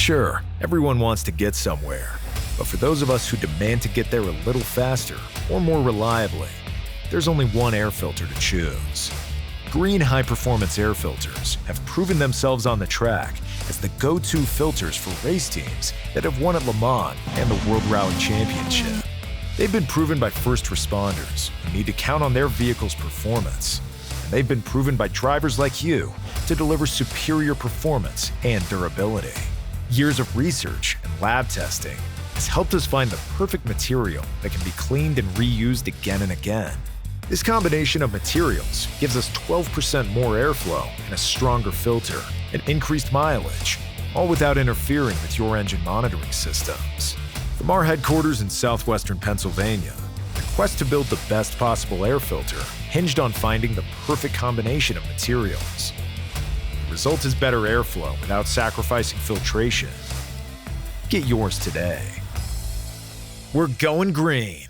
Sure, everyone wants to get somewhere, but for those of us who demand to get there a little faster or more reliably, there's only one air filter to choose. Green high-performance air filters have proven themselves on the track as the go-to filters for race teams that have won at Le Mans and the World Rally Championship. They've been proven by first responders who need to count on their vehicle's performance. And they've been proven by drivers like you to deliver superior performance and durability. Years of research and lab testing has helped us find the perfect material that can be cleaned and reused again and again. This combination of materials gives us 12% more airflow and a stronger filter and increased mileage, all without interfering with your engine monitoring systems. From our headquarters in southwestern Pennsylvania, the quest to build the best possible air filter hinged on finding the perfect combination of materials. The result is better airflow without sacrificing filtration. Get yours today. We're going green.